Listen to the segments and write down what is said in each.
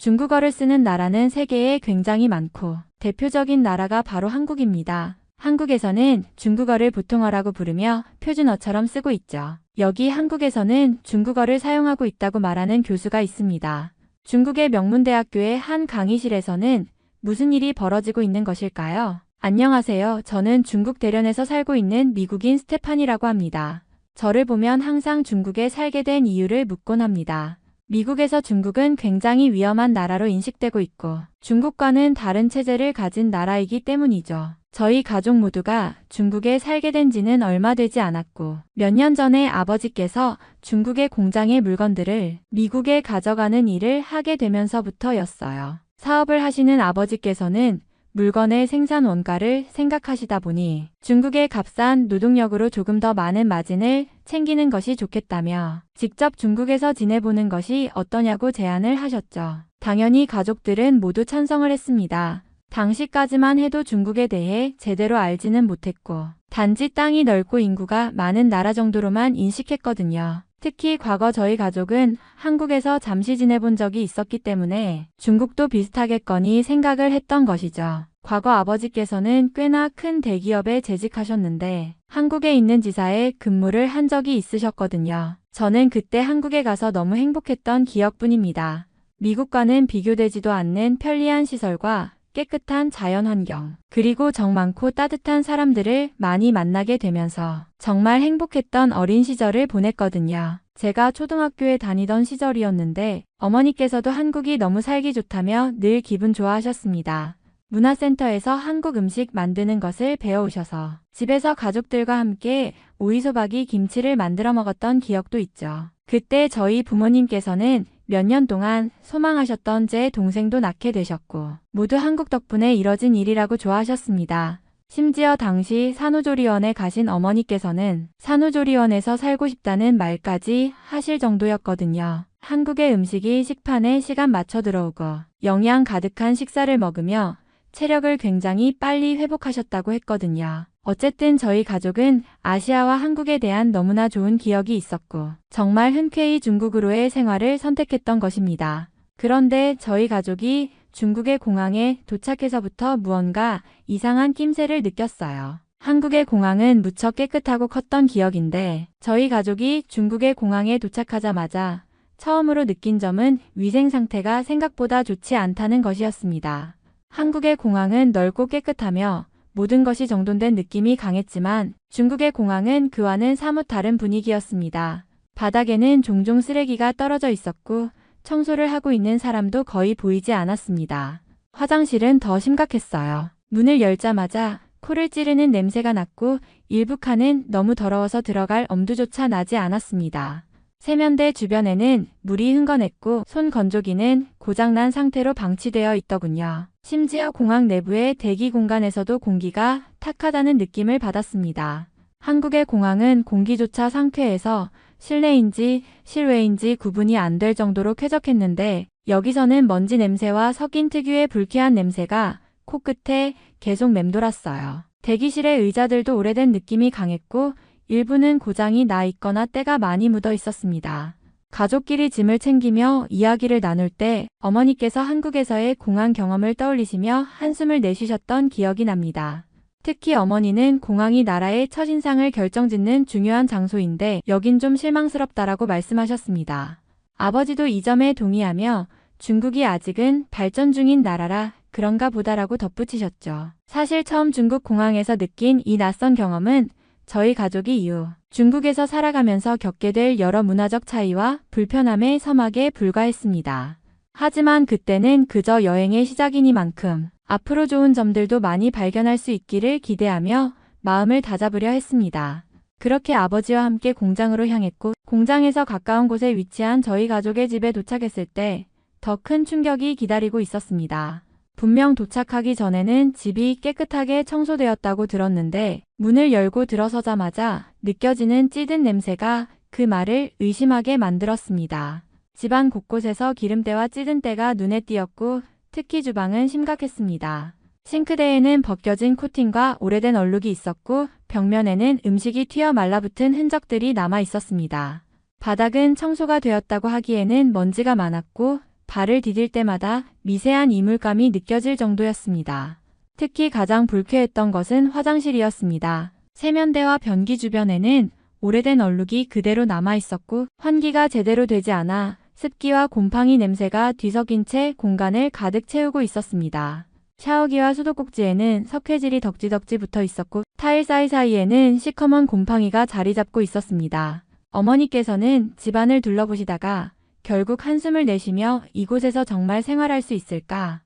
중국어를 쓰는 나라는 세계에 굉장히 많고 대표적인 나라가 바로 한국입니다. 한국에서는 중국어를 보통어라고 부르며 표준어처럼 쓰고 있죠. 여기 한국에서는 중국어를 사용하고 있다고 말하는 교수가 있습니다. 중국의 명문대학교의 한 강의실에서는 무슨 일이 벌어지고 있는 것일까요? 안녕하세요. 저는 중국 대련에서 살고 있는 미국인 스테판이라고 합니다. 저를 보면 항상 중국에 살게 된 이유를 묻곤 합니다. 미국에서 중국은 굉장히 위험한 나라로 인식되고 있고 중국과는 다른 체제를 가진 나라이기 때문이죠. 저희 가족 모두가 중국에 살게 된 지는 얼마 되지 않았고 몇 년 전에 아버지께서 중국의 공장의 물건들을 미국에 가져가는 일을 하게 되면서부터였어요. 사업을 하시는 아버지께서는 물건의 생산 원가를 생각하시다 보니 중국의 값싼 노동력으로 조금 더 많은 마진을 챙기는 것이 좋겠다며 직접 중국에서 지내보는 것이 어떠냐고 제안을 하셨죠. 당연히 가족들은 모두 찬성을 했습니다. 당시까지만 해도 중국에 대해 제대로 알지는 못했고 단지 땅이 넓고 인구가 많은 나라 정도로만 인식했거든요. 특히 과거 저희 가족은 한국에서 잠시 지내본 적이 있었기 때문에 중국도 비슷하겠거니 생각을 했던 것이죠. 과거 아버지께서는 꽤나 큰 대기업에 재직하셨는데 한국에 있는 지사에 근무를 한 적이 있으셨거든요. 저는 그때 한국에 가서 너무 행복했던 기억뿐입니다. 미국과는 비교되지도 않는 편리한 시설과 깨끗한 자연환경, 그리고 정 많고 따뜻한 사람들을 많이 만나게 되면서 정말 행복했던 어린 시절을 보냈거든요. 제가 초등학교에 다니던 시절이었는데 어머니께서도 한국이 너무 살기 좋다며 늘 기분 좋아하셨습니다. 문화센터에서 한국 음식 만드는 것을 배워오셔서 집에서 가족들과 함께 오이소박이 김치를 만들어 먹었던 기억도 있죠. 그때 저희 부모님께서는 몇 년 동안 소망하셨던 제 동생도 낳게 되셨고 모두 한국 덕분에 이뤄진 일이라고 좋아하셨습니다. 심지어 당시 산후조리원에 가신 어머니께서는 산후조리원에서 살고 싶다는 말까지 하실 정도였거든요. 한국의 음식이 식판에 시간 맞춰 들어오고 영양 가득한 식사를 먹으며 체력을 굉장히 빨리 회복하셨다고 했거든요. 어쨌든 저희 가족은 아시아와 한국에 대한 너무나 좋은 기억이 있었고 정말 흔쾌히 중국으로의 생활을 선택했던 것입니다. 그런데 저희 가족이 중국의 공항에 도착해서부터 무언가 이상한 낌새를 느꼈어요. 한국의 공항은 무척 깨끗하고 컸던 기억인데 저희 가족이 중국의 공항에 도착하자마자 처음으로 느낀 점은 위생 상태가 생각보다 좋지 않다는 것이었습니다. 한국의 공항은 넓고 깨끗하며 모든 것이 정돈된 느낌이 강했지만 중국의 공항은 그와는 사뭇 다른 분위기였습니다. 바닥에는 종종 쓰레기가 떨어져 있었고 청소를 하고 있는 사람도 거의 보이지 않았습니다. 화장실은 더 심각했어요. 문을 열자마자 코를 찌르는 냄새가 났고 일부 칸은 너무 더러워서 들어갈 엄두조차 나지 않았습니다. 세면대 주변에는 물이 흥건했고 손 건조기는 고장난 상태로 방치되어 있더군요. 심지어 공항 내부의 대기 공간에서도 공기가 탁하다는 느낌을 받았습니다. 한국의 공항은 공기조차 상쾌해서 실내인지 실외인지 구분이 안 될 정도로 쾌적했는데 여기서는 먼지 냄새와 석인 특유의 불쾌한 냄새가 코끝에 계속 맴돌았어요. 대기실의 의자들도 오래된 느낌이 강했고 일부는 고장이 나 있거나 때가 많이 묻어 있었습니다. 가족끼리 짐을 챙기며 이야기를 나눌 때 어머니께서 한국에서의 공항 경험을 떠올리시며 한숨을 내쉬셨던 기억이 납니다. 특히 어머니는 공항이 나라의 첫인상을 결정짓는 중요한 장소인데 여긴 좀 실망스럽다라고 말씀하셨습니다. 아버지도 이 점에 동의하며 중국이 아직은 발전 중인 나라라 그런가 보다라고 덧붙이셨죠. 사실 처음 중국 공항에서 느낀 이 낯선 경험은 저희 가족이 이후 중국에서 살아가면서 겪게 될 여러 문화적 차이와 불편함에 서막에 불과했습니다. 하지만 그때는 그저 여행의 시작이니만큼 앞으로 좋은 점들도 많이 발견할 수 있기를 기대하며 마음을 다잡으려 했습니다. 그렇게 아버지와 함께 공장으로 향했고 공장에서 가까운 곳에 위치한 저희 가족의 집에 도착했을 때 더 큰 충격이 기다리고 있었습니다. 분명 도착하기 전에는 집이 깨끗하게 청소되었다고 들었는데 문을 열고 들어서자마자 느껴지는 찌든 냄새가 그 말을 의심하게 만들었습니다. 집안 곳곳에서 기름때와 찌든 때가 눈에 띄었고 특히 주방은 심각했습니다. 싱크대에는 벗겨진 코팅과 오래된 얼룩이 있었고 벽면에는 음식이 튀어 말라붙은 흔적들이 남아 있었습니다. 바닥은 청소가 되었다고 하기에는 먼지가 많았고 발을 디딜 때마다 미세한 이물감이 느껴질 정도였습니다. 특히 가장 불쾌했던 것은 화장실이었습니다. 세면대와 변기 주변에는 오래된 얼룩이 그대로 남아 있었고 환기가 제대로 되지 않아 습기와 곰팡이 냄새가 뒤섞인 채 공간을 가득 채우고 있었습니다. 샤워기와 수도꼭지에는 석회질이 덕지덕지 붙어 있었고 타일 사이사이에는 시커먼 곰팡이가 자리 잡고 있었습니다. 어머니께서는 집안을 둘러보시다가 결국 한숨을 내쉬며 이곳에서 정말 생활할 수 있을까?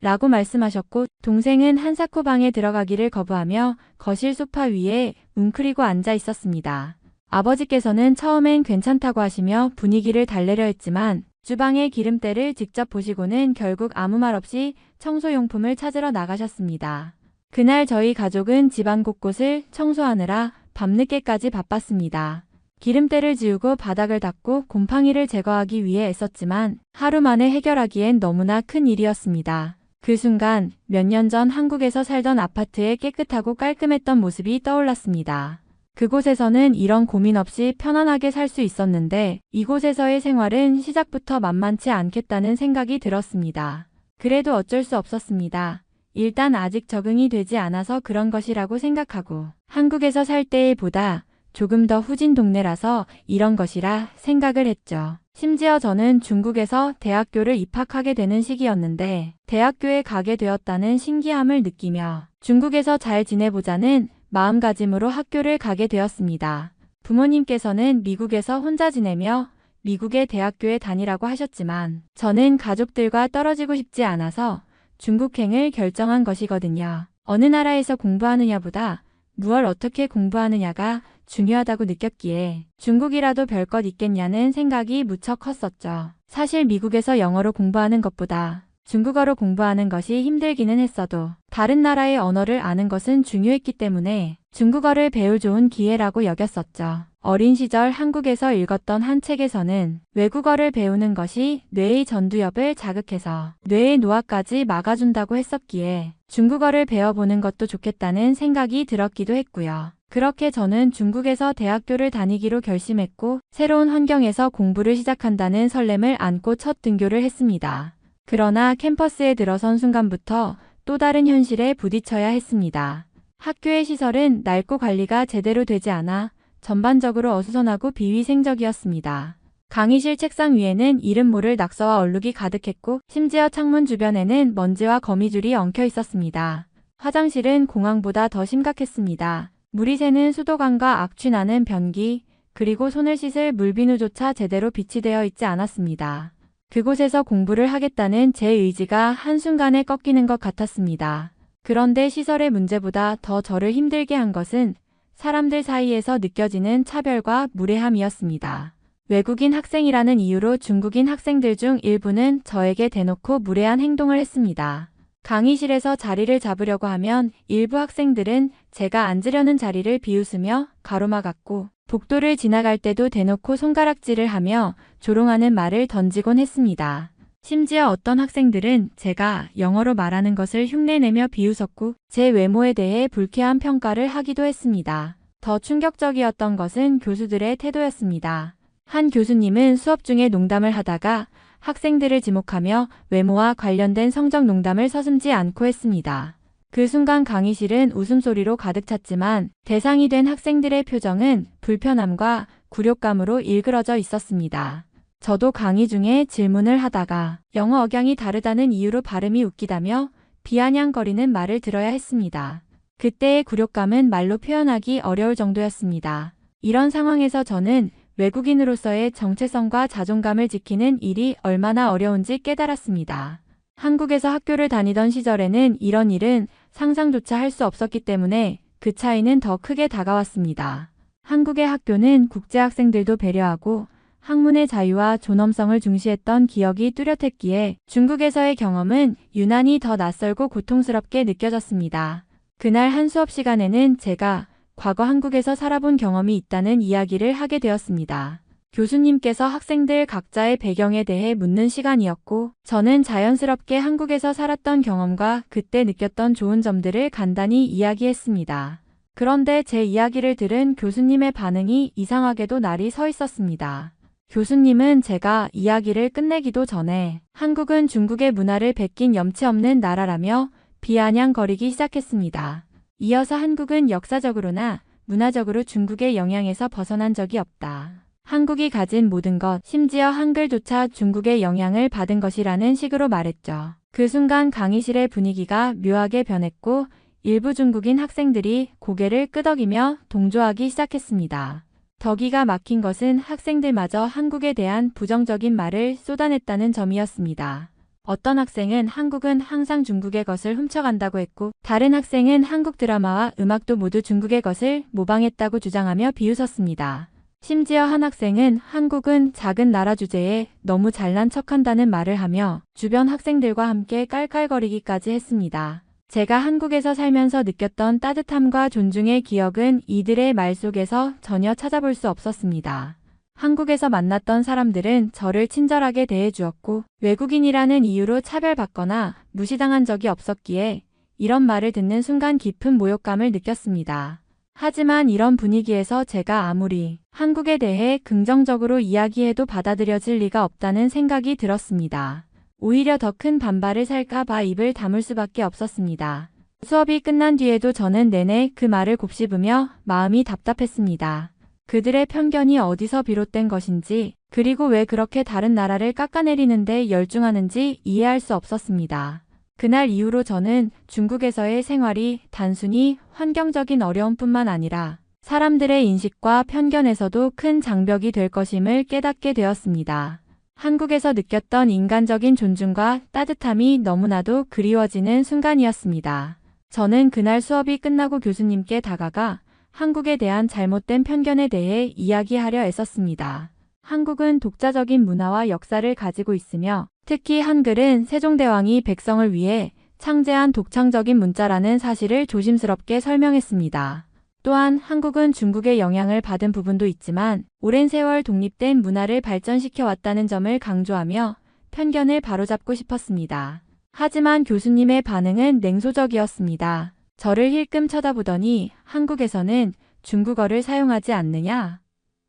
라고 말씀하셨고 동생은 한사코 방에 들어가기를 거부하며 거실 소파 위에 웅크리고 앉아 있었습니다. 아버지께서는 처음엔 괜찮다고 하시며 분위기를 달래려 했지만 주방의 기름때를 직접 보시고는 결국 아무 말 없이 청소용품을 찾으러 나가셨습니다. 그날 저희 가족은 집안 곳곳을 청소하느라 밤늦게까지 바빴습니다. 기름때를 지우고 바닥을 닦고 곰팡이를 제거하기 위해 애썼지만 하루 만에 해결하기엔 너무나 큰 일이었습니다. 그 순간 몇 년 전 한국에서 살던 아파트의 깨끗하고 깔끔했던 모습이 떠올랐습니다. 그곳에서는 이런 고민 없이 편안하게 살 수 있었는데 이곳에서의 생활은 시작부터 만만치 않겠다는 생각이 들었습니다. 그래도 어쩔 수 없었습니다. 일단 아직 적응이 되지 않아서 그런 것이라고 생각하고 한국에서 살 때에 보다 조금 더 후진 동네라서 이런 것이라 생각을 했죠. 심지어 저는 중국에서 대학교를 입학하게 되는 시기였는데 대학교에 가게 되었다는 신기함을 느끼며 중국에서 잘 지내보자는 마음가짐으로 학교를 가게 되었습니다. 부모님께서는 미국에서 혼자 지내며 미국의 대학교에 다니라고 하셨지만 저는 가족들과 떨어지고 싶지 않아서 중국행을 결정한 것이거든요. 어느 나라에서 공부하느냐보다 무얼 어떻게 공부하느냐가 중요하다고 느꼈기에 중국이라도 별것 있겠냐는 생각이 무척 컸었죠. 사실 미국에서 영어로 공부하는 것보다 중국어로 공부하는 것이 힘들기는 했어도 다른 나라의 언어를 아는 것은 중요했기 때문에 중국어를 배울 좋은 기회라고 여겼었죠. 어린 시절 한국에서 읽었던 한 책에서는 외국어를 배우는 것이 뇌의 전두엽을 자극해서 뇌의 노화까지 막아준다고 했었기에 중국어를 배워보는 것도 좋겠다는 생각이 들었기도 했고요. 그렇게 저는 중국에서 대학교를 다니기로 결심했고 새로운 환경에서 공부를 시작한다는 설렘을 안고 첫 등교를 했습니다. 그러나 캠퍼스에 들어선 순간부터 또 다른 현실에 부딪혀야 했습니다. 학교의 시설은 낡고 관리가 제대로 되지 않아 전반적으로 어수선하고 비위생적이었습니다. 강의실 책상 위에는 이름 모를 낙서와 얼룩이 가득했고 심지어 창문 주변에는 먼지와 거미줄이 엉켜 있었습니다. 화장실은 공항보다 더 심각했습니다. 물이 새는 수도관과 악취 나는 변기, 그리고 손을 씻을 물비누조차 제대로 비치되어 있지 않았습니다. 그곳에서 공부를 하겠다는 제 의지가 한순간에 꺾이는 것 같았습니다. 그런데 시설의 문제보다 더 저를 힘들게 한 것은 사람들 사이에서 느껴지는 차별과 무례함이었습니다. 외국인 학생이라는 이유로 중국인 학생들 중 일부는 저에게 대놓고 무례한 행동을 했습니다. 강의실에서 자리를 잡으려고 하면 일부 학생들은 제가 앉으려는 자리를 비웃으며 가로막았고 복도를 지나갈 때도 대놓고 손가락질을 하며 조롱하는 말을 던지곤 했습니다. 심지어 어떤 학생들은 제가 영어로 말하는 것을 흉내내며 비웃었고 제 외모에 대해 불쾌한 평가를 하기도 했습니다. 더 충격적이었던 것은 교수들의 태도였습니다. 한 교수님은 수업 중에 농담을 하다가 학생들을 지목하며 외모와 관련된 성적 농담을 서슴지 않고 했습니다. 그 순간 강의실은 웃음소리로 가득 찼지만 대상이 된 학생들의 표정은 불편함과 굴욕감으로 일그러져 있었습니다. 저도 강의 중에 질문을 하다가 영어 억양이 다르다는 이유로 발음이 웃기다며 비아냥거리는 말을 들어야 했습니다. 그때의 굴욕감은 말로 표현하기 어려울 정도였습니다. 이런 상황에서 저는 외국인으로서의 정체성과 자존감을 지키는 일이 얼마나 어려운지 깨달았습니다. 한국에서 학교를 다니던 시절에는 이런 일은 상상조차 할 수 없었기 때문에 그 차이는 더 크게 다가왔습니다. 한국의 학교는 국제학생들도 배려하고 학문의 자유와 존엄성을 중시했던 기억이 뚜렷했기에 중국에서의 경험은 유난히 더 낯설고 고통스럽게 느껴졌습니다. 그날 한 수업 시간에는 제가 과거 한국에서 살아본 경험이 있다는 이야기를 하게 되었습니다. 교수님께서 학생들 각자의 배경에 대해 묻는 시간이었고 저는 자연스럽게 한국에서 살았던 경험과 그때 느꼈던 좋은 점들을 간단히 이야기했습니다. 그런데 제 이야기를 들은 교수님의 반응이 이상하게도 날이 서 있었습니다. 교수님은 제가 이야기를 끝내기도 전에 한국은 중국의 문화를 베낀 염치 없는 나라라며 비아냥거리기 시작했습니다. 이어서 한국은 역사적으로나 문화적으로 중국의 영향에서 벗어난 적이 없다. 한국이 가진 모든 것, 심지어 한글조차 중국의 영향을 받은 것이라는 식으로 말했죠. 그 순간 강의실의 분위기가 묘하게 변했고 일부 중국인 학생들이 고개를 끄덕이며 동조하기 시작했습니다. 더 기가 막힌 것은 학생들마저 한국에 대한 부정적인 말을 쏟아냈다는 점이었습니다. 어떤 학생은 한국은 항상 중국의 것을 훔쳐간다고 했고 다른 학생은 한국 드라마와 음악도 모두 중국의 것을 모방했다고 주장하며 비웃었습니다. 심지어 한 학생은 한국은 작은 나라 주제에 너무 잘난 척한다는 말을 하며 주변 학생들과 함께 깔깔거리기까지 했습니다. 제가 한국에서 살면서 느꼈던 따뜻함과 존중의 기억은 이들의 말 속에서 전혀 찾아볼 수 없었습니다. 한국에서 만났던 사람들은 저를 친절하게 대해주었고 외국인이라는 이유로 차별받거나 무시당한 적이 없었기에 이런 말을 듣는 순간 깊은 모욕감을 느꼈습니다. 하지만 이런 분위기에서 제가 아무리 한국에 대해 긍정적으로 이야기해도 받아들여질 리가 없다는 생각이 들었습니다. 오히려 더 큰 반발을 살까봐 입을 다물 수밖에 없었습니다. 수업이 끝난 뒤에도 저는 내내 그 말을 곱씹으며 마음이 답답했습니다. 그들의 편견이 어디서 비롯된 것인지 그리고 왜 그렇게 다른 나라를 깎아내리는데 열중하는지 이해할 수 없었습니다. 그날 이후로 저는 중국에서의 생활이 단순히 환경적인 어려움뿐만 아니라 사람들의 인식과 편견에서도 큰 장벽이 될 것임을 깨닫게 되었습니다. 한국에서 느꼈던 인간적인 존중과 따뜻함이 너무나도 그리워지는 순간이었습니다. 저는 그날 수업이 끝나고 교수님께 다가가 한국에 대한 잘못된 편견에 대해 이야기하려 애썼습니다. 한국은 독자적인 문화와 역사를 가지고 있으며 특히 한글은 세종대왕이 백성을 위해 창제한 독창적인 문자라는 사실을 조심스럽게 설명했습니다. 또한 한국은 중국의 영향을 받은 부분도 있지만 오랜 세월 독립된 문화를 발전시켜 왔다는 점을 강조하며 편견을 바로잡고 싶었습니다. 하지만 교수님의 반응은 냉소적이었습니다. 저를 힐끔 쳐다보더니 한국에서는 중국어를 사용하지 않느냐?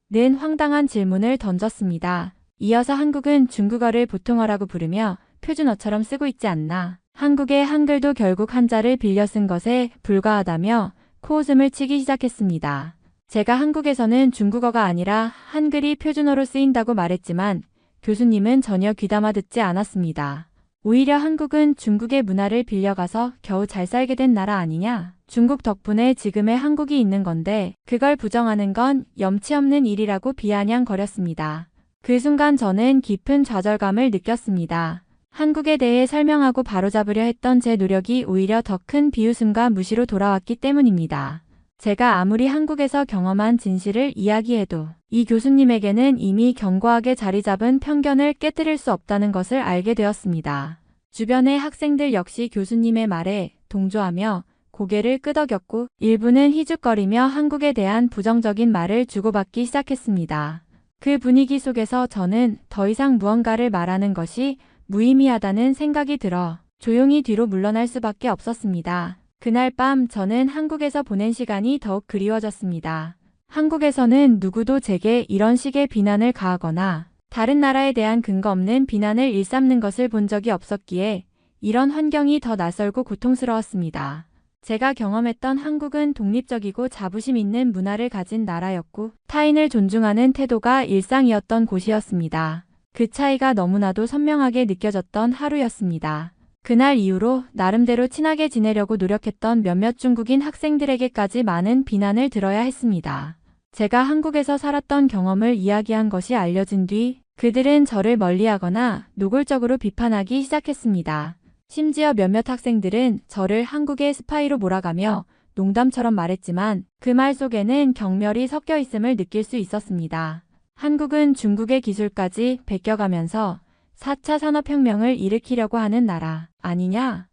는 황당한 질문을 던졌습니다. 이어서 한국은 중국어를 보통어라고 부르며 표준어처럼 쓰고 있지 않나? 한국의 한글도 결국 한자를 빌려 쓴 것에 불과하다며 코웃음을 치기 시작했습니다. 제가 한국에서는 중국어가 아니라 한글이 표준어로 쓰인다고 말했지만 교수님은 전혀 귀담아 듣지 않았습니다. 오히려 한국은 중국의 문화를 빌려가서 겨우 잘 살게 된 나라 아니냐? 중국 덕분에 지금의 한국이 있는 건데 그걸 부정하는 건 염치 없는 일이라고 비아냥거렸습니다. 그 순간 저는 깊은 좌절감을 느꼈습니다. 한국에 대해 설명하고 바로잡으려 했던 제 노력이 오히려 더 큰 비웃음과 무시로 돌아왔기 때문입니다. 제가 아무리 한국에서 경험한 진실을 이야기해도 이 교수님에게는 이미 견고하게 자리 잡은 편견을 깨뜨릴 수 없다는 것을 알게 되었습니다. 주변의 학생들 역시 교수님의 말에 동조하며 고개를 끄덕였고 일부는 희죽거리며 한국에 대한 부정적인 말을 주고받기 시작했습니다. 그 분위기 속에서 저는 더 이상 무언가를 말하는 것이 무의미하다는 생각이 들어 조용히 뒤로 물러날 수밖에 없었습니다. 그날 밤 저는 한국에서 보낸 시간이 더욱 그리워졌습니다. 한국에서는 누구도 제게 이런 식의 비난을 가하거나 다른 나라에 대한 근거 없는 비난을 일삼는 것을 본 적이 없었기에 이런 환경이 더 낯설고 고통스러웠습니다. 제가 경험했던 한국은 독립적이고 자부심 있는 문화를 가진 나라였고 타인을 존중하는 태도가 일상이었던 곳이었습니다. 그 차이가 너무나도 선명하게 느껴졌던 하루였습니다. 그날 이후로 나름대로 친하게 지내려고 노력했던 몇몇 중국인 학생들에게까지 많은 비난을 들어야 했습니다. 제가 한국에서 살았던 경험을 이야기한 것이 알려진 뒤 그들은 저를 멀리하거나 노골적으로 비판하기 시작했습니다. 심지어 몇몇 학생들은 저를 한국의 스파이로 몰아가며 농담처럼 말했지만 그 말 속에는 경멸이 섞여 있음을 느낄 수 있었습니다. 한국은 중국의 기술까지 베껴가면서 4차 산업혁명을 일으키려고 하는 나라 아니냐?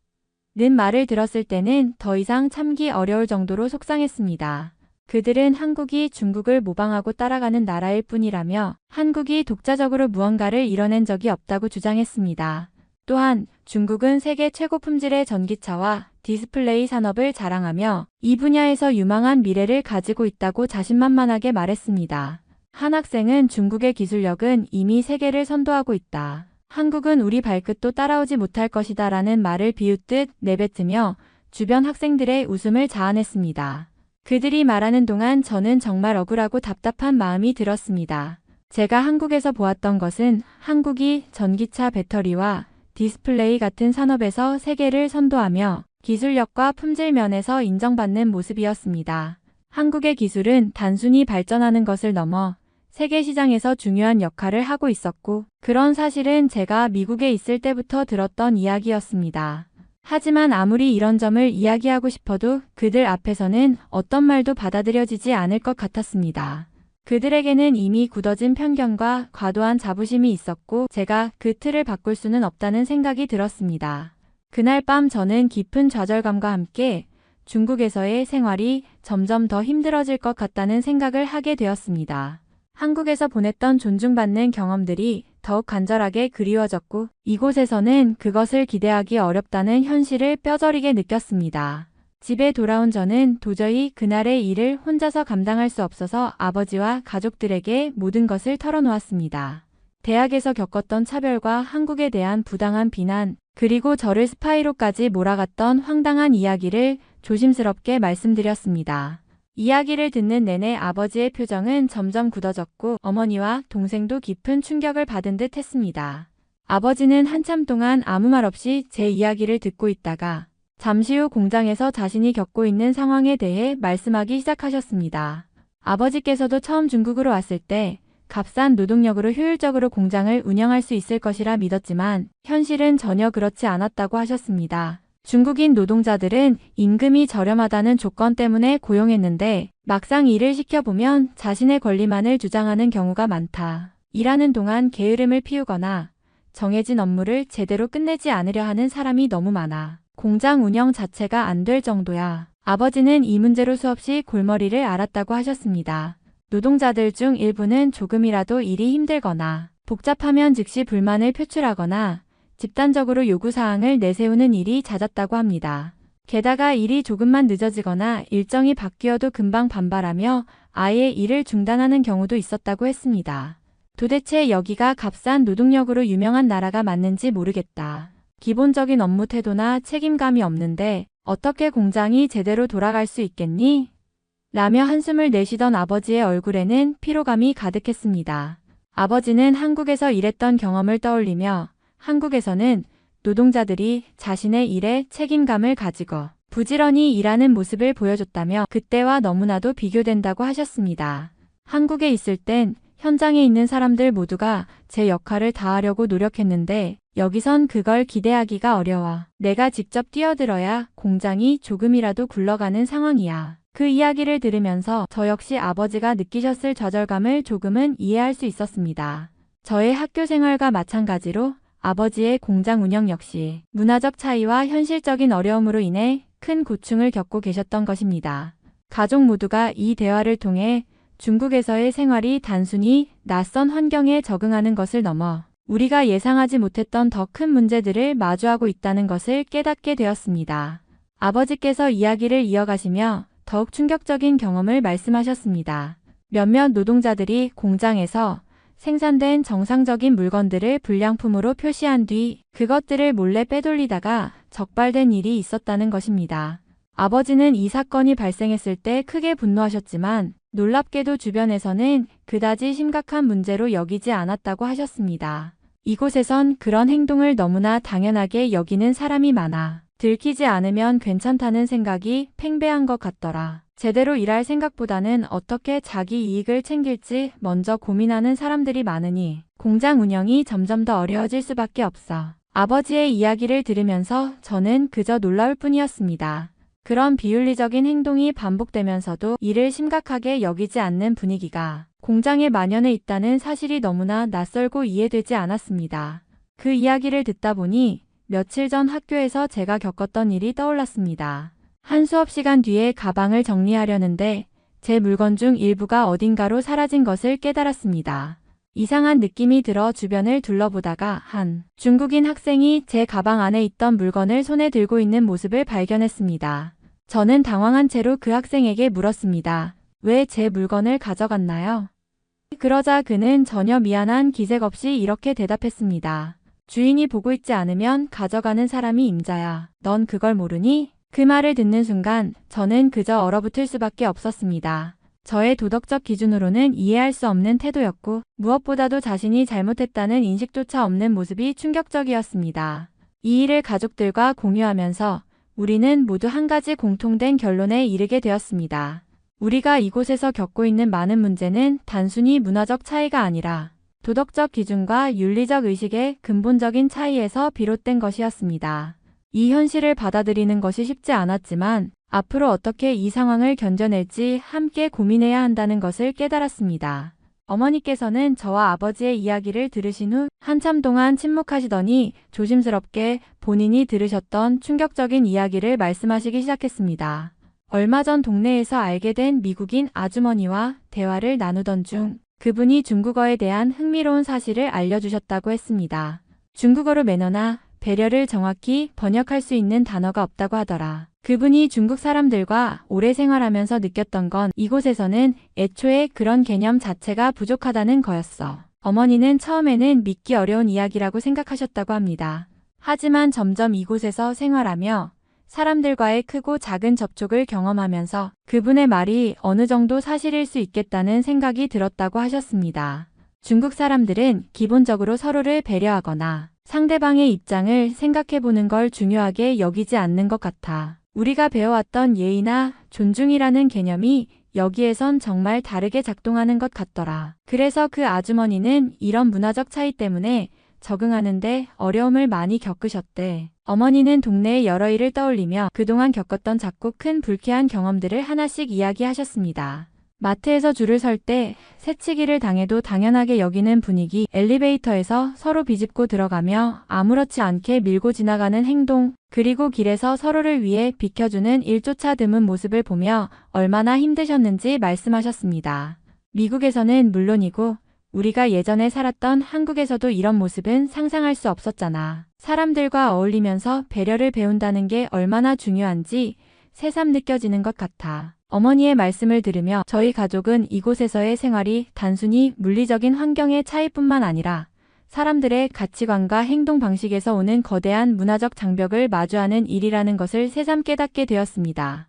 는 말을 들었을 때는 더 이상 참기 어려울 정도로 속상했습니다. 그들은 한국이 중국을 모방하고 따라가는 나라일 뿐이라며 한국이 독자적으로 무언가를 이뤄낸 적이 없다고 주장했습니다. 또한 중국은 세계 최고 품질의 전기차와 디스플레이 산업을 자랑하며 이 분야에서 유망한 미래를 가지고 있다고 자신만만하게 말했습니다. 한 학생은 중국의 기술력은 이미 세계를 선도하고 있다. 한국은 우리 발끝도 따라오지 못할 것이다 라는 말을 비웃듯 내뱉으며 주변 학생들의 웃음을 자아냈습니다. 그들이 말하는 동안 저는 정말 억울하고 답답한 마음이 들었습니다. 제가 한국에서 보았던 것은 한국이 전기차 배터리와 디스플레이 같은 산업에서 세계를 선도하며 기술력과 품질 면에서 인정받는 모습이었습니다. 한국의 기술은 단순히 발전하는 것을 넘어 세계 시장에서 중요한 역할을 하고 있었고, 그런 사실은 제가 미국에 있을 때부터 들었던 이야기였습니다. 하지만 아무리 이런 점을 이야기하고 싶어도 그들 앞에서는 어떤 말도 받아들여지지 않을 것 같았습니다. 그들에게는 이미 굳어진 편견과 과도한 자부심이 있었고 제가 그 틀을 바꿀 수는 없다는 생각이 들었습니다. 그날 밤 저는 깊은 좌절감과 함께 중국에서의 생활이 점점 더 힘들어질 것 같다는 생각을 하게 되었습니다. 한국에서 보냈던 존중받는 경험들이 더욱 간절하게 그리워졌고 이곳에서는 그것을 기대하기 어렵다는 현실을 뼈저리게 느꼈습니다. 집에 돌아온 저는 도저히 그날의 일을 혼자서 감당할 수 없어서 아버지와 가족들에게 모든 것을 털어놓았습니다. 대학에서 겪었던 차별과 한국에 대한 부당한 비난, 그리고 저를 스파이로까지 몰아갔던 황당한 이야기를 조심스럽게 말씀드렸습니다. 이야기를 듣는 내내 아버지의 표정은 점점 굳어졌고 어머니와 동생도 깊은 충격을 받은 듯 했습니다. 아버지는 한참 동안 아무 말 없이 제 이야기를 듣고 있다가 잠시 후 공장에서 자신이 겪고 있는 상황에 대해 말씀하기 시작하셨습니다. 아버지께서도 처음 중국으로 왔을 때 값싼 노동력으로 효율적으로 공장을 운영할 수 있을 것이라 믿었지만 현실은 전혀 그렇지 않았다고 하셨습니다. 중국인 노동자들은 임금이 저렴하다는 조건 때문에 고용했는데 막상 일을 시켜보면 자신의 권리만을 주장하는 경우가 많다. 일하는 동안 게으름을 피우거나 정해진 업무를 제대로 끝내지 않으려 하는 사람이 너무 많아. 공장 운영 자체가 안 될 정도야. 아버지는 이 문제로 수없이 골머리를 앓았다고 하셨습니다. 노동자들 중 일부는 조금이라도 일이 힘들거나 복잡하면 즉시 불만을 표출하거나 집단적으로 요구사항을 내세우는 일이 잦았다고 합니다. 게다가 일이 조금만 늦어지거나 일정이 바뀌어도 금방 반발하며 아예 일을 중단하는 경우도 있었다고 했습니다. 도대체 여기가 값싼 노동력으로 유명한 나라가 맞는지 모르겠다. 기본적인 업무 태도나 책임감이 없는데 어떻게 공장이 제대로 돌아갈 수 있겠니? 라며 한숨을 내쉬던 아버지의 얼굴에는 피로감이 가득했습니다. 아버지는 한국에서 일했던 경험을 떠올리며 한국에서는 노동자들이 자신의 일에 책임감을 가지고 부지런히 일하는 모습을 보여줬다며 그때와 너무나도 비교된다고 하셨습니다. 한국에 있을 땐 현장에 있는 사람들 모두가 제 역할을 다하려고 노력했는데 여기선 그걸 기대하기가 어려워. 내가 직접 뛰어들어야 공장이 조금이라도 굴러가는 상황이야. 그 이야기를 들으면서 저 역시 아버지가 느끼셨을 좌절감을 조금은 이해할 수 있었습니다. 저의 학교 생활과 마찬가지로 아버지의 공장 운영 역시 문화적 차이와 현실적인 어려움으로 인해 큰 고충을 겪고 계셨던 것입니다. 가족 모두가 이 대화를 통해 중국에서의 생활이 단순히 낯선 환경에 적응하는 것을 넘어 우리가 예상하지 못했던 더 큰 문제들을 마주하고 있다는 것을 깨닫게 되었습니다. 아버지께서 이야기를 이어가시며 더욱 충격적인 경험을 말씀하셨습니다. 몇몇 노동자들이 공장에서 생산된 정상적인 물건들을 불량품으로 표시한 뒤 그것들을 몰래 빼돌리다가 적발된 일이 있었다는 것입니다. 아버지는 이 사건이 발생했을 때 크게 분노하셨지만 놀랍게도 주변에서는 그다지 심각한 문제로 여기지 않았다고 하셨습니다. 이곳에선 그런 행동을 너무나 당연하게 여기는 사람이 많아 들키지 않으면 괜찮다는 생각이 팽배한 것 같더라. 제대로 일할 생각보다는 어떻게 자기 이익을 챙길지 먼저 고민하는 사람들이 많으니 공장 운영이 점점 더 어려워질 수밖에 없어. 아버지의 이야기를 들으면서 저는 그저 놀라울 뿐이었습니다. 그런 비윤리적인 행동이 반복되면서도 이를 심각하게 여기지 않는 분위기가 공장에 만연해 있다는 사실이 너무나 낯설고 이해되지 않았습니다. 그 이야기를 듣다 보니 며칠 전 학교에서 제가 겪었던 일이 떠올랐습니다. 한 수업 시간 뒤에 가방을 정리하려는데 제 물건 중 일부가 어딘가로 사라진 것을 깨달았습니다. 이상한 느낌이 들어 주변을 둘러보다가 한 중국인 학생이 제 가방 안에 있던 물건을 손에 들고 있는 모습을 발견했습니다. 저는 당황한 채로 그 학생에게 물었습니다. 왜 제 물건을 가져갔나요? 그러자 그는 전혀 미안한 기색 없이 이렇게 대답했습니다. 주인이 보고 있지 않으면 가져가는 사람이 임자야. 넌 그걸 모르니? 그 말을 듣는 순간 저는 그저 얼어붙을 수밖에 없었습니다. 저의 도덕적 기준으로는 이해할 수 없는 태도였고 무엇보다도 자신이 잘못했다는 인식조차 없는 모습이 충격적이었습니다. 이 일을 가족들과 공유하면서 우리는 모두 한 가지 공통된 결론에 이르게 되었습니다. 우리가 이곳에서 겪고 있는 많은 문제는 단순히 문화적 차이가 아니라 도덕적 기준과 윤리적 의식의 근본적인 차이에서 비롯된 것이었습니다. 이 현실을 받아들이는 것이 쉽지 않았지만 앞으로 어떻게 이 상황을 견뎌낼지 함께 고민해야 한다는 것을 깨달았습니다. 어머니께서는 저와 아버지의 이야기를 들으신 후 한참 동안 침묵하시더니 조심스럽게 본인이 들으셨던 충격적인 이야기를 말씀하시기 시작했습니다. 얼마 전 동네에서 알게 된 미국인 아주머니와 대화를 나누던 중 그분이 중국어에 대한 흥미로운 사실을 알려주셨다고 했습니다. 중국어로 매너나 배려를 정확히 번역할 수 있는 단어가 없다고 하더라. 그분이 중국 사람들과 오래 생활하면서 느꼈던 건 이곳에서는 애초에 그런 개념 자체가 부족하다는 거였어. 어머니는 처음에는 믿기 어려운 이야기라고 생각하셨다고 합니다. 하지만 점점 이곳에서 생활하며 사람들과의 크고 작은 접촉을 경험하면서 그분의 말이 어느 정도 사실일 수 있겠다는 생각이 들었다고 하셨습니다. 중국 사람들은 기본적으로 서로를 배려하거나 상대방의 입장을 생각해보는 걸 중요하게 여기지 않는 것 같아. 우리가 배워왔던 예의나 존중이라는 개념이 여기에선 정말 다르게 작동하는 것 같더라. 그래서 그 아주머니는 이런 문화적 차이 때문에 적응하는데 어려움을 많이 겪으셨대. 어머니는 동네의 여러 일을 떠올리며 그동안 겪었던 작고 큰 불쾌한 경험들을 하나씩 이야기하셨습니다. 마트에서 줄을 설 때 새치기를 당해도 당연하게 여기는 분위기, 엘리베이터에서 서로 비집고 들어가며 아무렇지 않게 밀고 지나가는 행동, 그리고 길에서 서로를 위해 비켜주는 일조차 드문 모습을 보며 얼마나 힘드셨는지 말씀하셨습니다. 미국에서는 물론이고 우리가 예전에 살았던 한국에서도 이런 모습은 상상할 수 없었잖아. 사람들과 어울리면서 배려를 배운다는 게 얼마나 중요한지 새삼 느껴지는 것 같아. 어머니의 말씀을 들으며 저희 가족은 이곳에서의 생활이 단순히 물리적인 환경의 차이뿐만 아니라 사람들의 가치관과 행동 방식에서 오는 거대한 문화적 장벽을 마주하는 일이라는 것을 새삼 깨닫게 되었습니다.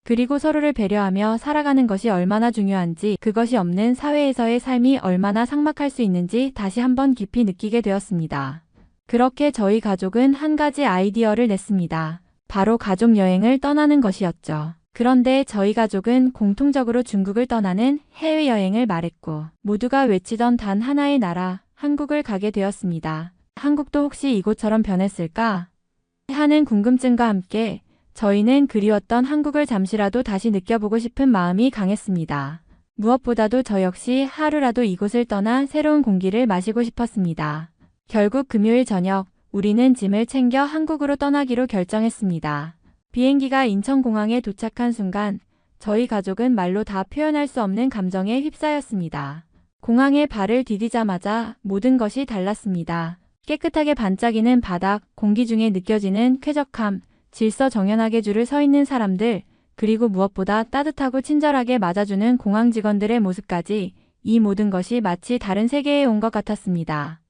그리고 서로를 배려하며 살아가는 것이 얼마나 중요한지, 그것이 없는 사회에서의 삶이 얼마나 삭막할 수 있는지 다시 한번 깊이 느끼게 되었습니다. 그렇게 저희 가족은 한 가지 아이디어를 냈습니다. 바로 가족 여행을 떠나는 것이었죠. 그런데 저희 가족은 공통적으로 중국을 떠나는 해외여행을 말했고 모두가 외치던 단 하나의 나라, 한국을 가게 되었습니다. 한국도 혹시 이곳처럼 변했을까? 하는 궁금증과 함께 저희는 그리웠던 한국을 잠시라도 다시 느껴보고 싶은 마음이 강했습니다. 무엇보다도 저 역시 하루라도 이곳을 떠나 새로운 공기를 마시고 싶었습니다. 결국 금요일 저녁 우리는 짐을 챙겨 한국으로 떠나기로 결정했습니다. 비행기가 인천공항에 도착한 순간 저희 가족은 말로 다 표현할 수 없는 감정에 휩싸였습니다. 공항에 발을 디디자마자 모든 것이 달랐습니다. 깨끗하게 반짝이는 바닥, 공기 중에 느껴지는 쾌적함, 질서정연하게 줄을 서 있는 사람들, 그리고 무엇보다 따뜻하고 친절하게 맞아주는 공항 직원들의 모습까지 이 모든 것이 마치 다른 세계에 온 것 같았습니다.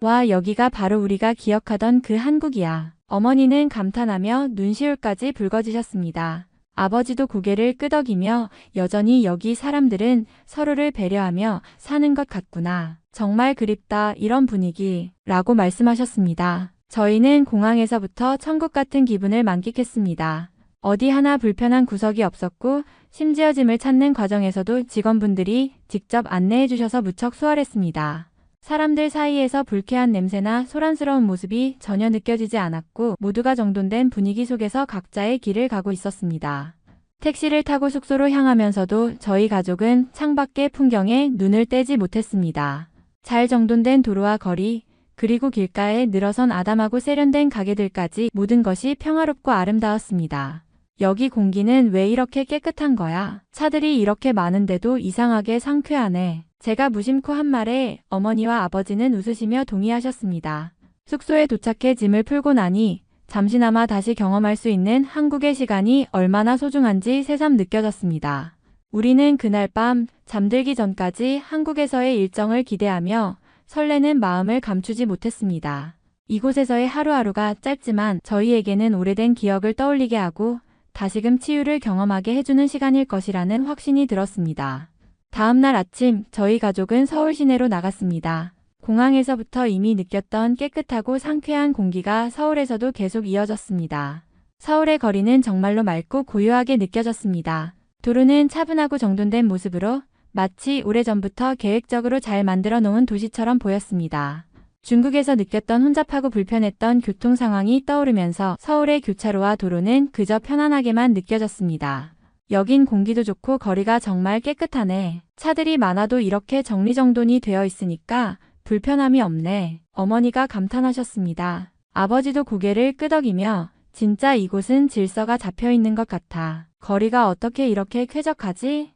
와, 여기가 바로 우리가 기억하던 그 한국이야. 어머니는 감탄하며 눈시울까지 붉어지셨습니다. 아버지도 고개를 끄덕이며 여전히 여기 사람들은 서로를 배려하며 사는 것 같구나. 정말 그립다, 이런 분위기. 라고 말씀하셨습니다. 저희는 공항에서부터 천국 같은 기분을 만끽했습니다. 어디 하나 불편한 구석이 없었고 심지어 짐을 찾는 과정에서도 직원분들이 직접 안내해 주셔서 무척 수월했습니다. 사람들 사이에서 불쾌한 냄새나 소란스러운 모습이 전혀 느껴지지 않았고 모두가 정돈된 분위기 속에서 각자의 길을 가고 있었습니다. 택시를 타고 숙소로 향하면서도 저희 가족은 창밖의 풍경에 눈을 떼지 못했습니다. 잘 정돈된 도로와 거리, 그리고 길가에 늘어선 아담하고 세련된 가게들까지 모든 것이 평화롭고 아름다웠습니다. 여기 공기는 왜 이렇게 깨끗한 거야? 차들이 이렇게 많은데도 이상하게 상쾌하네. 제가 무심코 한 말에 어머니와 아버지는 웃으시며 동의하셨습니다. 숙소에 도착해 짐을 풀고 나니 잠시나마 다시 경험할 수 있는 한국의 시간이 얼마나 소중한지 새삼 느껴졌습니다. 우리는 그날 밤 잠들기 전까지 한국에서의 일정을 기대하며 설레는 마음을 감추지 못했습니다. 이곳에서의 하루하루가 짧지만 저희에게는 오래된 기억을 떠올리게 하고 다시금 치유를 경험하게 해주는 시간일 것이라는 확신이 들었습니다. 다음날 아침 저희 가족은 서울 시내로 나갔습니다. 공항에서부터 이미 느꼈던 깨끗하고 상쾌한 공기가 서울에서도 계속 이어졌습니다. 서울의 거리는 정말로 맑고 고요하게 느껴졌습니다. 도로는 차분하고 정돈된 모습으로 마치 오래전부터 계획적으로 잘 만들어 놓은 도시처럼 보였습니다. 중국에서 느꼈던 혼잡하고 불편했던 교통 상황이 떠오르면서 서울의 교차로와 도로는 그저 편안하게만 느껴졌습니다. 여긴 공기도 좋고 거리가 정말 깨끗하네. 차들이 많아도 이렇게 정리정돈이 되어 있으니까 불편함이 없네. 어머니가 감탄하셨습니다. 아버지도 고개를 끄덕이며 진짜 이곳은 질서가 잡혀 있는 것 같아. 거리가 어떻게 이렇게 쾌적하지?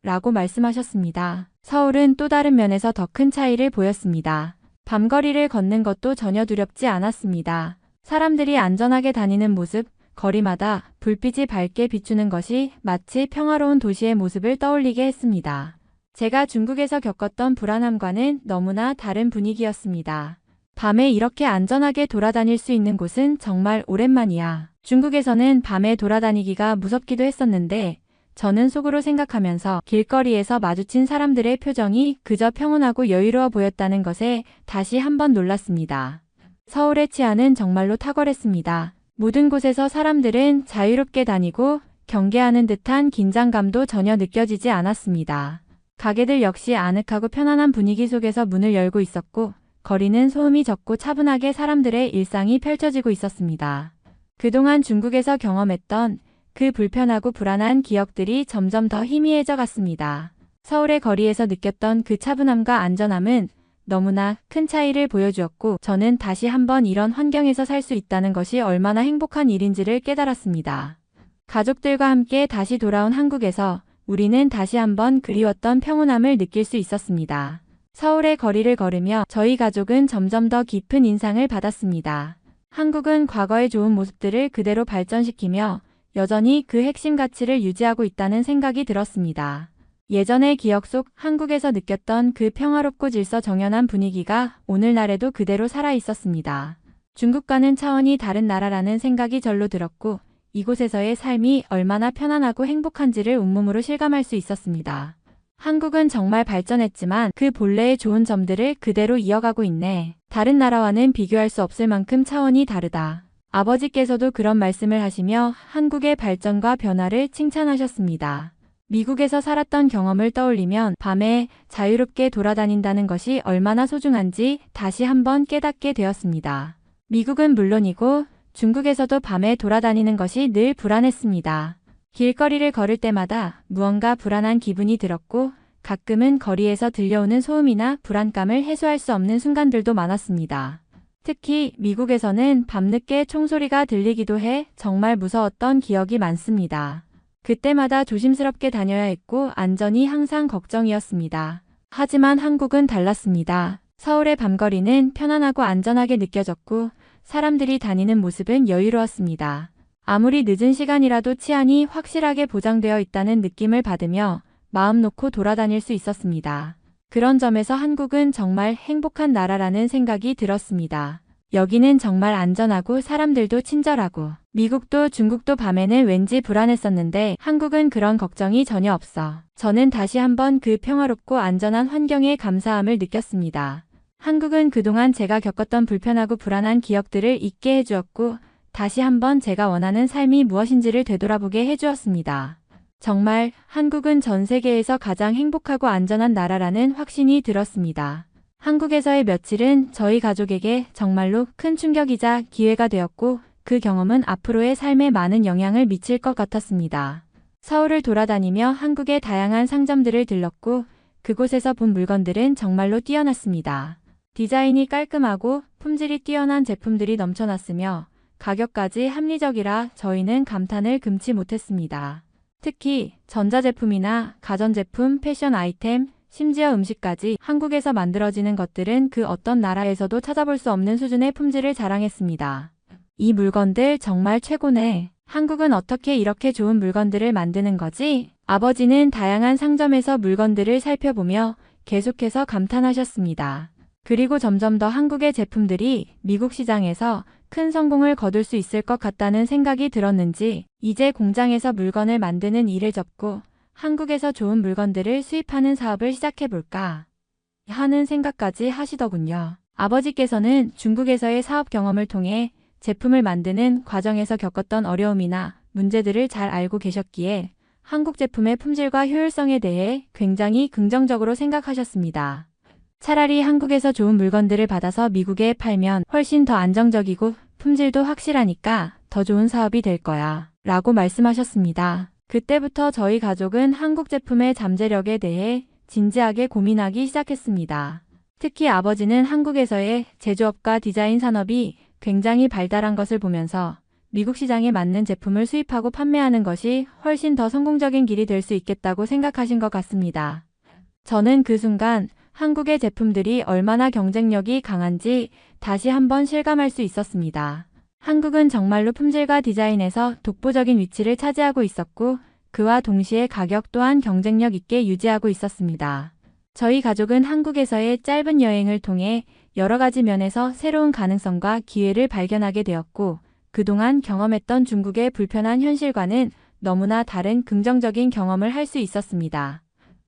라고 말씀하셨습니다. 서울은 또 다른 면에서 더 큰 차이를 보였습니다. 밤거리를 걷는 것도 전혀 두렵지 않았습니다. 사람들이 안전하게 다니는 모습, 거리마다 불빛이 밝게 비추는 것이 마치 평화로운 도시의 모습을 떠올리게 했습니다. 제가 중국에서 겪었던 불안함과는 너무나 다른 분위기였습니다. 밤에 이렇게 안전하게 돌아다닐 수 있는 곳은 정말 오랜만이야. 중국에서는 밤에 돌아다니기가 무섭기도 했었는데 저는 속으로 생각하면서 길거리에서 마주친 사람들의 표정이 그저 평온하고 여유로워 보였다는 것에 다시 한번 놀랐습니다. 서울의 치안은 정말로 탁월했습니다. 모든 곳에서 사람들은 자유롭게 다니고 경계하는 듯한 긴장감도 전혀 느껴지지 않았습니다. 가게들 역시 아늑하고 편안한 분위기 속에서 문을 열고 있었고 거리는 소음이 적고 차분하게 사람들의 일상이 펼쳐지고 있었습니다. 그동안 중국에서 경험했던 그 불편하고 불안한 기억들이 점점 더 희미해져 갔습니다. 서울의 거리에서 느꼈던 그 차분함과 안전함은 너무나 큰 차이를 보여주었고 저는 다시 한번 이런 환경에서 살 수 있다는 것이 얼마나 행복한 일인지를 깨달았습니다. 가족들과 함께 다시 돌아온 한국에서 우리는 다시 한번 그리웠던 평온함을 느낄 수 있었습니다. 서울의 거리를 걸으며 저희 가족은 점점 더 깊은 인상을 받았습니다. 한국은 과거의 좋은 모습들을 그대로 발전시키며 여전히 그 핵심 가치를 유지하고 있다는 생각이 들었습니다. 예전의 기억 속 한국에서 느꼈던 그 평화롭고 질서 정연한 분위기가 오늘날에도 그대로 살아 있었습니다. 중국과는 차원이 다른 나라라는 생각이 절로 들었고 이곳에서의 삶이 얼마나 편안하고 행복한지를 온몸으로 실감할 수 있었습니다. 한국은 정말 발전했지만 그 본래의 좋은 점들을 그대로 이어가고 있네. 다른 나라와는 비교할 수 없을 만큼 차원이 다르다. 아버지께서도 그런 말씀을 하시며 한국의 발전과 변화를 칭찬하셨습니다. 미국에서 살았던 경험을 떠올리면 밤에 자유롭게 돌아다닌다는 것이 얼마나 소중한지 다시 한번 깨닫게 되었습니다. 미국은 물론이고 중국에서도 밤에 돌아다니는 것이 늘 불안했습니다. 길거리를 걸을 때마다 무언가 불안한 기분이 들었고 가끔은 거리에서 들려오는 소음이나 불안감을 해소할 수 없는 순간들도 많았습니다. 특히 미국에서는 밤늦게 총소리가 들리기도 해 정말 무서웠던 기억이 많습니다. 그때마다 조심스럽게 다녀야 했고 안전이 항상 걱정이었습니다. 하지만 한국은 달랐습니다. 서울의 밤거리는 편안하고 안전하게 느껴졌고 사람들이 다니는 모습은 여유로웠습니다. 아무리 늦은 시간이라도 치안이 확실하게 보장되어 있다는 느낌을 받으며 마음 놓고 돌아다닐 수 있었습니다. 그런 점에서 한국은 정말 행복한 나라라는 생각이 들었습니다. 여기는 정말 안전하고 사람들도 친절하고 미국도 중국도 밤에는 왠지 불안했었는데 한국은 그런 걱정이 전혀 없어. 저는 다시 한번 그 평화롭고 안전한 환경에 감사함을 느꼈습니다. 한국은 그동안 제가 겪었던 불편하고 불안한 기억들을 잊게 해주었고 다시 한번 제가 원하는 삶이 무엇인지를 되돌아보게 해주었습니다. 정말 한국은 전 세계에서 가장 행복하고 안전한 나라라는 확신이 들었습니다. 한국에서의 며칠은 저희 가족에게 정말로 큰 충격이자 기회가 되었고 그 경험은 앞으로의 삶에 많은 영향을 미칠 것 같았습니다. 서울을 돌아다니며 한국의 다양한 상점들을 들렀고 그곳에서 본 물건들은 정말로 뛰어났습니다. 디자인이 깔끔하고 품질이 뛰어난 제품들이 넘쳐났으며 가격까지 합리적이라 저희는 감탄을 금치 못했습니다. 특히 전자제품이나 가전제품, 패션 아이템, 심지어 음식까지 한국에서 만들어지는 것들은 그 어떤 나라에서도 찾아볼 수 없는 수준의 품질을 자랑했습니다. 이 물건들 정말 최고네. 한국은 어떻게 이렇게 좋은 물건들을 만드는 거지? 아버지는 다양한 상점에서 물건들을 살펴보며 계속해서 감탄하셨습니다. 그리고 점점 더 한국의 제품들이 미국 시장에서 큰 성공을 거둘 수 있을 것 같다는 생각이 들었는지 이제 공장에서 물건을 만드는 일을 접고 한국에서 좋은 물건들을 수입하는 사업을 시작해볼까 하는 생각까지 하시더군요. 아버지께서는 중국에서의 사업 경험을 통해 제품을 만드는 과정에서 겪었던 어려움이나 문제들을 잘 알고 계셨기에 한국 제품의 품질과 효율성에 대해 굉장히 긍정적으로 생각하셨습니다. 차라리 한국에서 좋은 물건들을 받아서 미국에 팔면 훨씬 더 안정적이고 품질도 확실하니까 더 좋은 사업이 될 거야 라고 말씀하셨습니다. 그때부터 저희 가족은 한국 제품의 잠재력에 대해 진지하게 고민하기 시작했습니다. 특히 아버지는 한국에서의 제조업과 디자인 산업이 굉장히 발달한 것을 보면서 미국 시장에 맞는 제품을 수입하고 판매하는 것이 훨씬 더 성공적인 길이 될 수 있겠다고 생각하신 것 같습니다. 저는 그 순간 한국의 제품들이 얼마나 경쟁력이 강한지 다시 한번 실감할 수 있었습니다. 한국은 정말로 품질과 디자인에서 독보적인 위치를 차지하고 있었고 그와 동시에 가격 또한 경쟁력 있게 유지하고 있었습니다. 저희 가족은 한국에서의 짧은 여행을 통해 여러 가지 면에서 새로운 가능성과 기회를 발견하게 되었고 그동안 경험했던 중국의 불편한 현실과는 너무나 다른 긍정적인 경험을 할 수 있었습니다.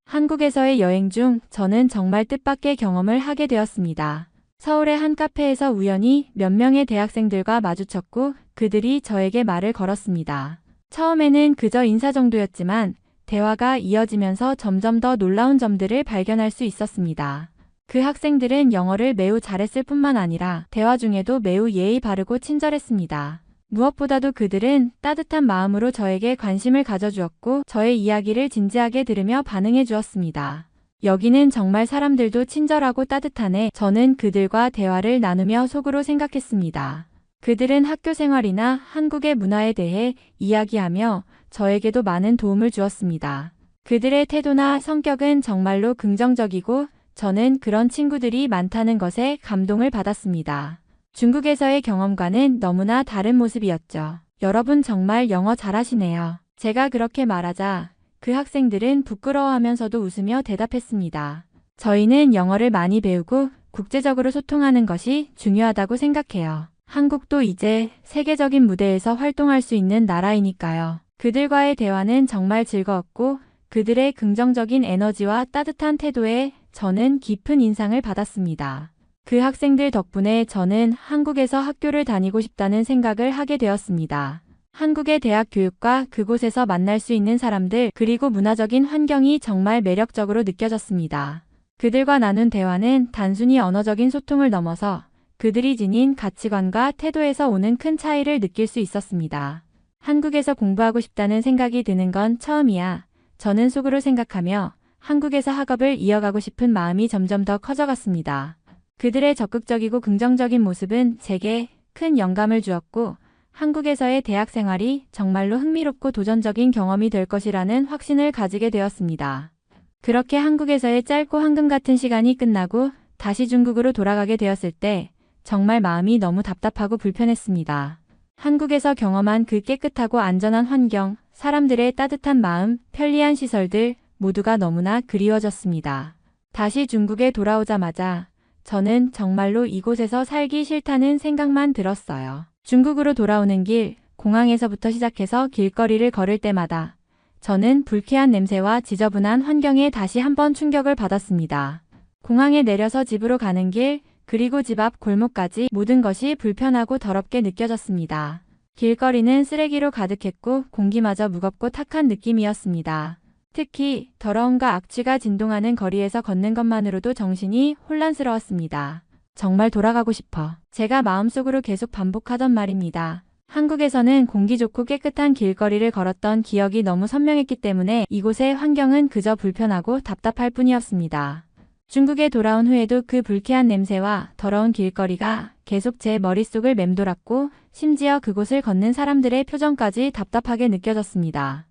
한국에서의 여행 중 저는 정말 뜻밖의 경험을 하게 되었습니다. 서울의 한 카페에서 우연히 몇 명의 대학생들과 마주쳤고 그들이 저에게 말을 걸었습니다. 처음에는 그저 인사 정도였지만 대화가 이어지면서 점점 더 놀라운 점들을 발견할 수 있었습니다. 그 학생들은 영어를 매우 잘했을 뿐만 아니라 대화 중에도 매우 예의 바르고 친절했습니다. 무엇보다도 그들은 따뜻한 마음으로 저에게 관심을 가져주었고 저의 이야기를 진지하게 들으며 반응해 주었습니다. 여기는 정말 사람들도 친절하고 따뜻하네. 저는 그들과 대화를 나누며 속으로 생각했습니다. 그들은 학교 생활이나 한국의 문화에 대해 이야기하며 저에게도 많은 도움을 주었습니다. 그들의 태도나 성격은 정말로 긍정적이고 저는 그런 친구들이 많다는 것에 감동을 받았습니다. 중국에서의 경험과는 너무나 다른 모습이었죠. 여러분 정말 영어 잘하시네요. 제가 그렇게 말하자 그 학생들은 부끄러워하면서도 웃으며 대답했습니다. 저희는 영어를 많이 배우고 국제적으로 소통하는 것이 중요하다고 생각해요. 한국도 이제 세계적인 무대에서 활동할 수 있는 나라이니까요. 그들과의 대화는 정말 즐거웠고 그들의 긍정적인 에너지와 따뜻한 태도에 저는 깊은 인상을 받았습니다. 그 학생들 덕분에 저는 한국에서 학교를 다니고 싶다는 생각을 하게 되었습니다. 한국의 대학 교육과 그곳에서 만날 수 있는 사람들 그리고 문화적인 환경이 정말 매력적으로 느껴졌습니다. 그들과 나눈 대화는 단순히 언어적인 소통을 넘어서 그들이 지닌 가치관과 태도에서 오는 큰 차이를 느낄 수 있었습니다. 한국에서 공부하고 싶다는 생각이 드는 건 처음이야. 저는 속으로 생각하며 한국에서 학업을 이어가고 싶은 마음이 점점 더 커져갔습니다. 그들의 적극적이고 긍정적인 모습은 제게 큰 영감을 주었고 한국에서의 대학 생활이 정말로 흥미롭고 도전적인 경험이 될 것이라는 확신을 가지게 되었습니다. 그렇게 한국에서의 짧고 황금 같은 시간이 끝나고 다시 중국으로 돌아가게 되었을 때 정말 마음이 너무 답답하고 불편했습니다. 한국에서 경험한 그 깨끗하고 안전한 환경, 사람들의 따뜻한 마음, 편리한 시설들 모두가 너무나 그리워졌습니다. 다시 중국에 돌아오자마자 저는 정말로 이곳에서 살기 싫다는 생각만 들었어요. 중국으로 돌아오는 길, 공항에서부터 시작해서 길거리를 걸을 때마다 저는 불쾌한 냄새와 지저분한 환경에 다시 한번 충격을 받았습니다. 공항에 내려서 집으로 가는 길, 그리고 집 앞 골목까지 모든 것이 불편하고 더럽게 느껴졌습니다. 길거리는 쓰레기로 가득했고 공기마저 무겁고 탁한 느낌이었습니다. 특히 더러움과 악취가 진동하는 거리에서 걷는 것만으로도 정신이 혼란스러웠습니다. 정말 돌아가고 싶어. 제가 마음속으로 계속 반복하던 말입니다. 한국에서는 공기 좋고 깨끗한 길거리를 걸었던 기억이 너무 선명했기 때문에 이곳의 환경은 그저 불편하고 답답할 뿐이었습니다. 중국에 돌아온 후에도 그 불쾌한 냄새와 더러운 길거리가 계속 제 머릿속을 맴돌았고 심지어 그곳을 걷는 사람들의 표정까지 답답하게 느껴졌습니다.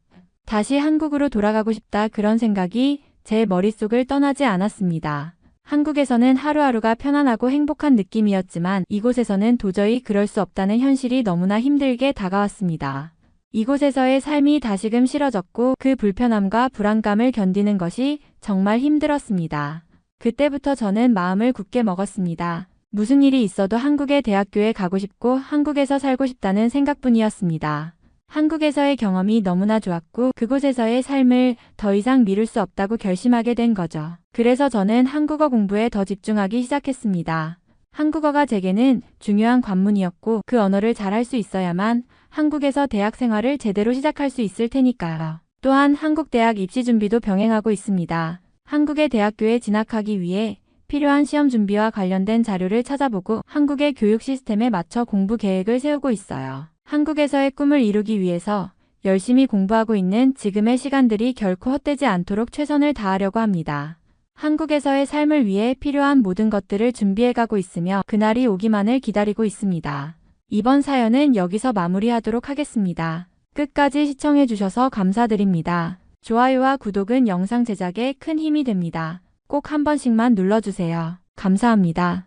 다시 한국으로 돌아가고 싶다 그런 생각이 제 머릿속을 떠나지 않았습니다. 한국에서는 하루하루가 편안하고 행복한 느낌이었지만 이곳에서는 도저히 그럴 수 없다는 현실이 너무나 힘들게 다가왔습니다. 이곳에서의 삶이 다시금 싫어졌고 그 불편함과 불안감을 견디는 것이 정말 힘들었습니다. 그때부터 저는 마음을 굳게 먹었습니다. 무슨 일이 있어도 한국의 대학교에 가고 싶고 한국에서 살고 싶다는 생각뿐이었습니다. 한국에서의 경험이 너무나 좋았고 그곳에서의 삶을 더 이상 미룰 수 없다고 결심하게 된 거죠. 그래서 저는 한국어 공부에 더 집중하기 시작했습니다. 한국어가 제게는 중요한 관문이었고 그 언어를 잘할 수 있어야만 한국에서 대학 생활을 제대로 시작할 수 있을 테니까요. 또한 한국 대학 입시 준비도 병행하고 있습니다. 한국의 대학교에 진학하기 위해 필요한 시험 준비와 관련된 자료를 찾아보고 한국의 교육 시스템에 맞춰 공부 계획을 세우고 있어요. 한국에서의 꿈을 이루기 위해서 열심히 공부하고 있는 지금의 시간들이 결코 헛되지 않도록 최선을 다하려고 합니다. 한국에서의 삶을 위해 필요한 모든 것들을 준비해가고 있으며 그날이 오기만을 기다리고 있습니다. 이번 사연은 여기서 마무리하도록 하겠습니다. 끝까지 시청해주셔서 감사드립니다. 좋아요와 구독은 영상 제작에 큰 힘이 됩니다. 꼭 한 번씩만 눌러주세요. 감사합니다.